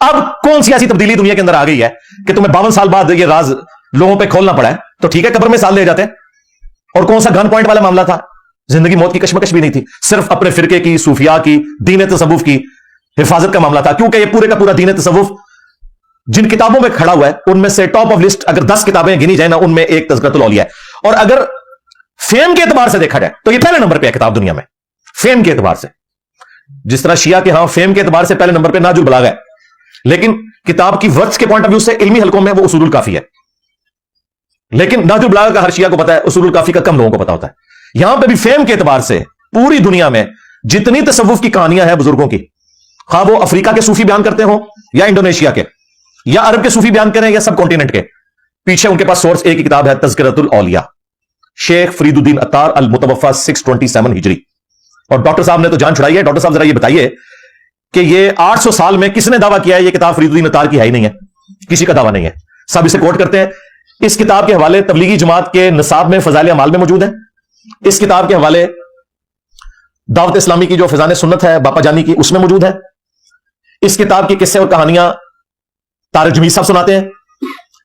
اب کون سی ایسی تبدیلی دنیا کے اندر آ گئی ہے کہ تمہیں 52 سال بعد یہ راز لوگوں پہ کھولنا پڑا ہے؟ تو ٹھیک ہے قبر میں سال لے جاتے ہیں. اور کون سا گن پوائنٹ والا معاملہ تھا؟ زندگی موت کی کشمکش بھی نہیں تھی, صرف اپنے فرقے کی, صوفیاء کی, دین تصوف کی حفاظت کا معاملہ تھا. کیونکہ یہ پورے کا پورا دین تصوف جن کتابوں میں کھڑا ہوا ہے ان میں سے ٹاپ آف لسٹ اگر 10 کتابیں گنی جائیں نا, ان میں ایک تذکرۃ الاولیاء ہے. اور اگر فیم کے اعتبار سے دیکھا جائے تو یہ پہلے نمبر پہ ہے کتاب دنیا میں, فیم کے اعتبار سے. جس طرح شیعہ کے ہاں فیم کے اعتبار سے پہلے نمبر پہ نہج البلاغہ ہے, لیکن کتاب کی ورث کے پوائنٹ آف ویو سے علمی حلقوں میں وہ اصول الکافی ہے. لیکن نہج البلاغہ کا ہر شیعہ کو پتا ہے, اصول الکافی کا کم لوگوں کو پتا ہوتا ہے. یہاں پہ بھی فیم کے اعتبار سے پوری دنیا میں جتنی تصوف کی کہانیاں ہیں بزرگوں کی, خواہ وہ افریقہ کے صوفی بیان کرتے ہوں یا انڈونیشیا کے یا عرب کے صوفی بیان کریں یا سب کانٹیننٹ کے, پیچھے ان کے پاس سورس ایک ہی کتاب ہے, تذکرۃ الاولیاء, شیخ فرید الدین عطار المتوفی 627 ہجری. اور ڈاکٹر صاحب نے تو جان چھڑائی ہے. ڈاکٹر صاحب ذرا یہ بتائیے کہ یہ 800 سال میں کس نے دعویٰ کیا ہے یہ کتاب فرید الدین عطار کی ہے ہی نہیں ہے؟ کسی کا دعویٰ نہیں ہے. سب اسے کوٹ کرتے ہیں. اس کتاب کے حوالے تبلیغی جماعت کے نصاب میں فضائل اعمال میں موجود ہے. اس کتاب کے حوالے دعوت اسلامی کی جو فیضان سنت ہے باپا جانی کی, اس میں موجود ہے. اس کتاب کی قصے اور کہانیاں طارق جمیل صاحب سناتے ہیں.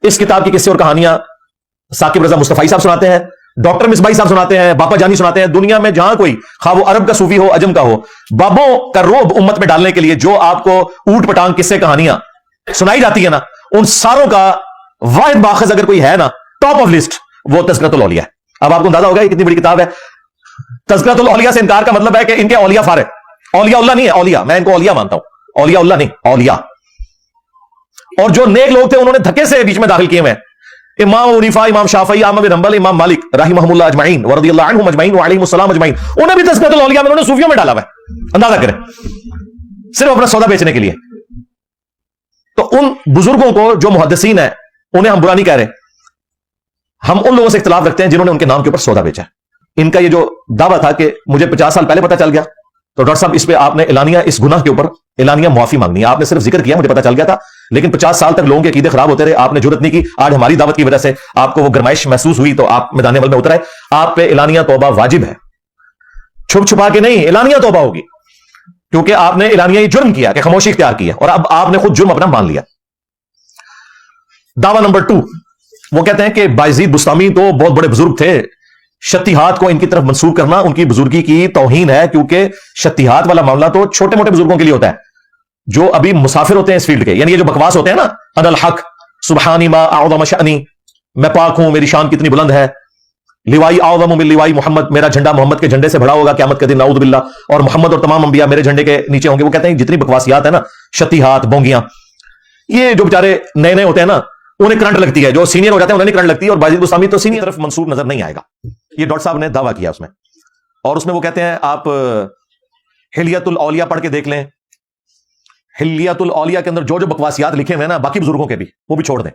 اس کتاب کی قصے اور کہانیاں ثاقب رضا مصطفی صاحب سناتے ہیں, ڈاکٹر مصباحی صاحب سناتے ہیں, باپا جانی سناتے ہیں. دنیا میں جہاں کوئی, خواہ وہ عرب کا صوفی ہو عجم کا ہو, بابوں کا روب امت میں ڈالنے کے لیے جو آپ کو اوٹ پٹانگ قصے کہانیاں سنائی جاتی ہے نا, ان ساروں کا واحد ماخذ اگر کوئی ہے نا, ٹاپ آف لسٹ, وہ تذکرۃ الاولیاء ہے. اب آپ کو اندازہ ہوگا یہ کتنی بڑی کتاب ہے. تذکرۃ الاولیاء سے انکار کا مطلب ہے کہ ان کے اولیاء فارغ, اولیاء اللہ نہیں ہے, اولیاء, میں ان کو اولیاء مانتا ہوں, اولیاء اللہ نہیں, اولیاء. اور جو نیک لوگ تھے انہوں نے دھکے سے بیچ میں داخل کیے ہوئے ہیں. امام حنیفہ, امام شافعی, احمد بن حنبل, امام مالک رحمہ اللہ اجمعین ورضی اللہ عنہم اجمعین وعلیہم السلام اجمعین, انہیں بھی تذکرۃ الاولیاء میں انہوں نے صوفیوں میں ڈالا ہوا ہے. اندازہ کریں, صرف اپنا سودا بیچنے کے لیے. تو ان بزرگوں کو جو محدثین ہیں انہیں ہم برا نہیں کہہ رہے, ہم ان لوگوں سے اختلاف رکھتے ہیں جنہوں نے ان کے نام کے اوپر سودا بیچا. ان کا یہ جو دعویٰ تھا کہ مجھے 50 سال پہلے پتا چل گیا, تو ڈاکٹر صاحب اس پہ آپ نے اعلانیہ, اس گناہ کے اوپر اعلانیہ معافی مانگنی ہے. آپ نے صرف ذکر کیا مجھے پتا چل گیا تھا, لیکن 50 سال تک لوگوں کے عقیدے خراب ہوتے رہے, آپ نے جرت نہیں کی. آج ہماری دعوت کی وجہ سے آپ کو وہ گرمائش محسوس ہوئی تو آپ میدان عمل میں اترے. آپ پہ اعلانیہ توبہ واجب ہے, چھپ چھپا کے نہیں, اعلانیہ توبہ ہوگی, کیونکہ آپ نے اعلانیہ یہ جرم کیا کہ خاموشی اختیار کی ہے, اور اب آپ نے خود جرم اپنا مان لیا. دعویٰ نمبر 2, وہ کہتے ہیں کہ بایزید بستامی تو بہت بڑے بزرگ تھے, شتیہات کو ان کی طرف منسوب کرنا ان کی بزرگی کی توہین ہے, کیونکہ شتیہات والا معاملہ تو چھوٹے موٹے بزرگوں کے لیے ہوتا ہے جو ابھی مسافر ہوتے ہیں اس فیلڈ کے. یعنی یہ جو بکواس ہوتے ہیں نا, انا الحق, سبحانی ما اعظم شأنی, میں پاک ہوں, میری شان کتنی بلند ہے, لوائی اعظم من لوائی محمد, میرا جھنڈا محمد کے جھنڈے سے بڑا ہوگا قیامت کے دن, نعوذ باللہ, اور محمد اور تمام انبیاء میرے جھنڈے کے نیچے ہوں گے. وہ کہتے ہیں جتنی بکواسیات ہے نا, شتیہات, بونگیاں, یہ جو بیچارے نئے نئے ہوتے ہیں نا انہیں کرنٹ لگتی ہے, جو سینئر ہو جاتے ہیں انہیں نہیں کرنٹ لگتی, اور بایزید بستامی تو سینئر طرف منسوب نظر نہیں آئے گا. یہ ڈاکٹر صاحب نے دعویٰ کیا اس میں, اور اس میں وہ کہتے ہیں آپ حلیت الاولیاء پڑھ کے دیکھ لیں. حلیت الاولیاء کے اندر جو جو بکواسیات لکھے ہوئے ہیں نا باقی بزرگوں کے بھی, وہ بھی چھوڑ دیں.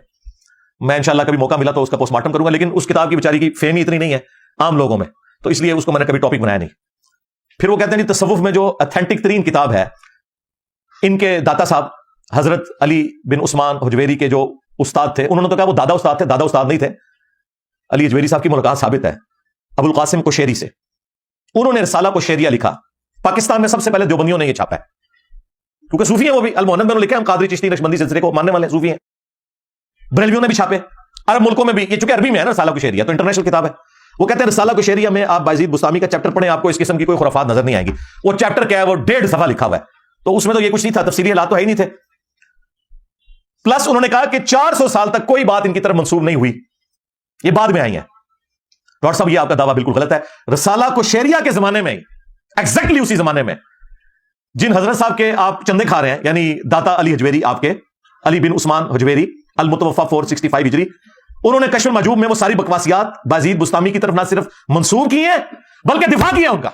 میں انشاءاللہ کبھی موقع ملا تو اس کا پوسٹ مارٹم کروں گا, لیکن اس کتاب کی بیچاری کی فیم ہی اتنی نہیں ہے عام لوگوں میں, تو اس لیے اس کو میں نے کبھی ٹاپک بنایا نہیں. پھر وہ کہتے ہیں تصوف میں جو اتھینٹک ترین کتاب ہے, ان کے داتا صاحب حضرت علی بن عثمان حجویری کے جو استاد تھے, انہوں نے تو کہا وہ دادا استاد تھے, دادا استاد نہیں تھے. علی حجویری صاحب کی ملاقات ثابت ہے ابو القاسم کوشیری سے. انہوں نے رسالہ کوشیریہ لکھا, پاکستان میں سب سے پہلے دیوبندیوں نے یہ چھاپا ہے, کیونکہ صوفی ہیں وہ بھی. الموند میں انہوں نے لکھا, ہم قادری چشتی نقشبندی سلسلے کو ماننے والے صوفی ہیں. بریلویوں نے بھی چھاپے, عرب ملکوں میں بھی, یہ چونکہ عربی میں ہے نا رسالہ کوشیریہ, تو انٹرنیشنل کتاب ہے. وہ کہتے ہیں رسالہ کوشیریہ میں آپ بایزید بستامی کا چیپٹر پڑھیں, آپ کو اس قسم کی کوئی خرافات نظر نہیں آئے گی. وہ چیپٹر کیا ہے, وہ 1.5 صفحہ لکھا ہوا ہے, تو اس میں تو یہ کچھ نہیں تھا, تفصیلی حالات تو ہے ہی نہیں تھے. پلس انہوں نے کہا کہ 400 سال تک کوئی بات ان کی طرف منسوب نہیں ہوئی, یہ بعد میں آئی ہیں. ڈاکٹر صاحب یہ آپ کا دعویٰ بالکل غلط ہے. رسالہ کوشیریہ کے زمانے میں, ایگزیکٹلی اسی زمانے میں, جن حضرت صاحب کے آپ چندے کھا رہے ہیں, یعنی داتا علی حجویری, آپ کے علی بن عثمان حجویری المتوفی 465 ہجری, انہوں نے کشف المجوب میں وہ ساری بکواسیات بایزید بستامی کی طرف نہ صرف منسوب کی ہیں بلکہ دفاع کیا ان کا.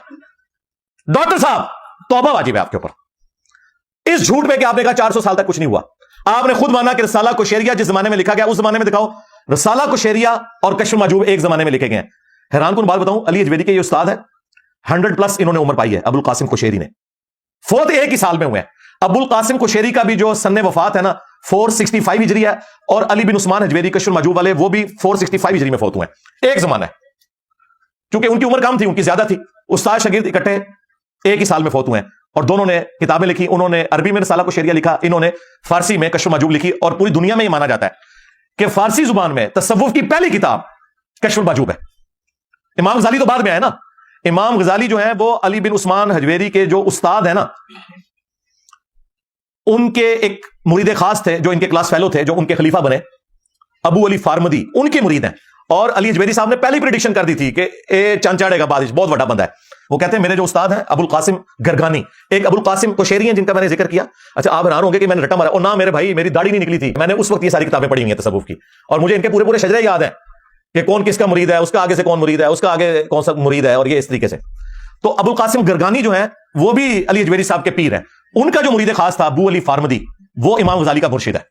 ڈاکٹر صاحب توبہ واجب ہے آپ کے اوپر اس جھوٹ پہ کہ آپ نے کہا 400 سال تک کچھ نہیں ہوا. آپ نے خود مانا کہ رسالہ کوشیریہ جس زمانے میں لکھا گیا اس زمانے میں دکھاؤ. رسالہ کوشیریہ اور کشف المجوب ایک زمانے میں لکھے گئے ہیں. حیران کن بات بتاؤں, علی حجویری کے یہ استاد ہے, 100+ انہوں نے عمر پائی ہے. ابو القاسم کوشیری نے فوت ایک ہی سال میں ہوئے ہیں. ابو القاسم کوشیری کا بھی جو سن وفات ہے نا 465 ہجری ہے, اور علی بن عثمان حجویری کشف المجوب والے وہ بھی 465 ہجری میں فوت ہوئے ہیں. ایک زمانہ ہے, کیونکہ ان کی عمر کم تھی, ان کی زیادہ تھی. استاد شاگرد اکٹھے ایک ہی سال میں فوت ہوئے ہیں. اور دونوں نے کتابیں لکھی. انہوں نے عربی میں رسالہ کو شریعہ لکھا, انہوں نے فارسی میں کشف المحجوب لکھی, اور پوری دنیا میں یہ مانا جاتا ہے کہ فارسی زبان میں تصوف کی پہلی کتاب کشف المحجوب ہے. امام غزالی تو بعد میں آئے نا. امام غزالی جو ہیں وہ علی بن عثمان حجویری کے جو استاد ہیں نا, ان کے ایک مرید خاص تھے جو ان کے کلاس فیلو تھے, جو ان کے خلیفہ بنے, ابو علی فارمدی, ان کے مرید ہیں. اور علی حجویری صاحب نے پہلی پریڈکشن کر دی تھی کہ اے چاند چاڑے گا بادش, بہت بڑا بندہ ہے. وہ کہتے ہیں میرے جو استاد ہیں ابو القاسم گرگانی, ایک ابو القاسم کوشیری ہیں جن کا میں نے ذکر کیا. اچھا آپ حیران ہوں گے کہ میں نے رٹا مارا, اور نہ میرے بھائی میری داڑھی نہیں نکلی تھی, میں نے اس وقت یہ ساری کتابیں پڑھی ہوئی ہیں تصوف کی, اور مجھے ان کے پورے پورے شجرے یاد ہیں کہ کون کس کا مرید ہے, اس کا آگے سے کون مرید ہے, اس کا آگے کون سا مرید ہے, اور یہ اس طریقے سے. تو ابو القاسم گرگانی جو ہیں وہ بھی علی حجویری صاحب کے پیر ہیں. ان کا جو مرید خاص تھا ابو علی فارمدی, وہ امام غزالی کا مرشد ہے.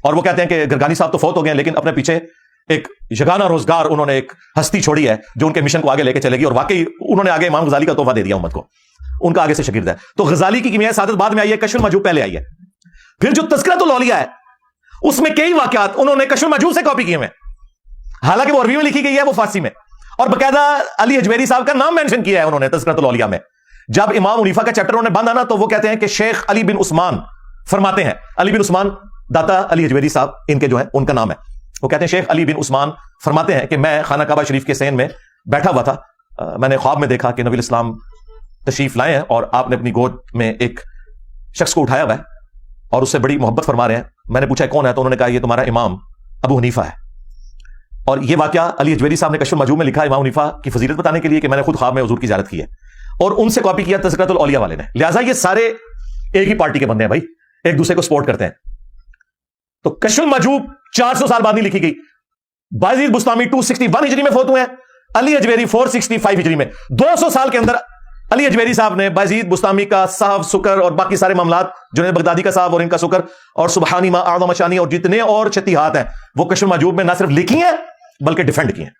اور وہ کہتے ہیں کہ گرگانی صاحب تو فوت ہو گئے لیکن اپنے پیچھے ایک یگانہ روزگار انہوں نے ایک ہستی چھوڑی ہے جو ان کے مشن کو آگے لے کے چلے گی, اور واقعی انہوں نے آگے امام غزالی کا تحفہ دے دیا امت کو, ان کا آگے سے شاگرد ہے. تو غزالی کی کیمیائے سعادت بعد میں آئی ہے, کشف المحجوب پہلے آئی ہے. پھر جو تذکرۃ الاولیاء ہے اس میں کئی واقعات انہوں نے کشف المحجوب سے کاپی کیے ہوئے, حالانکہ وہ عربی میں لکھی گئی ہے, وہ فارسی میں, اور باقاعدہ علی حجویری صاحب کا نام مینشن کیا ہے انہوں نے تذکرۃ الاولیاء میں. جب امام حنیفہ کا چیپٹر انہوں نے باندھا نا تو وہ کہتے ہیں کہ شیخ علی بن عثمان فرماتے ہیں, علی بن عثمان داتا علی حجویری صاحب ان کے جو ہے ان کا نام ہے, وہ کہتے ہیں شیخ علی بن عثمان فرماتے ہیں کہ میں خانہ کعبہ شریف کے سین میں بیٹھا ہوا تھا, میں نے خواب میں دیکھا کہ نبی الاسلام تشریف لائے ہیں اور آپ نے اپنی گود میں ایک شخص کو اٹھایا ہوا ہے اور اس سے بڑی محبت فرما رہے ہیں. میں نے پوچھا کون ہے, تو انہوں نے کہا یہ تمہارا امام ابو حنیفہ ہے. اور یہ واقعہ علی حجویری صاحب نے کشف المحجوب میں لکھا امام حنیفہ کی فضیلت بتانے کے لیے کہ میں نے خود خواب میں حضور کی زیارت کی ہے, اور ان سے کاپی کیا تذکرۃ الاولیاء والے نے. لہٰذا یہ سارے ایک ہی پارٹی کے بندے ہیں بھائی, ایک دوسرے کو سپورٹ کرتے ہیں. تو کشف المحجوب 400 سال بعد نہیں لکھی گئی. بایزید بستامی 261 ہجری میں فوت ہوئے ہیں, علی حجویری 465 ہجری میں. 200 سال کے اندر علی حجویری صاحب نے بایزید بستامی کا صحف سکر اور باقی سارے معاملات, جنید بغدادی کا صحف اور ان کا سکر اور سبحانی ما اعظم شانی اور جتنے اور چھتیحات ہیں, وہ کشف المحجوب میں نہ صرف لکھی ہیں بلکہ ڈیفینڈ کی ہیں.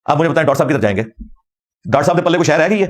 اب مجھے بتائیں ڈاکٹر صاحب کدھر جائیں گے؟ ڈاکٹر صاحب کے پلے کو شہر رہ گئی ہے؟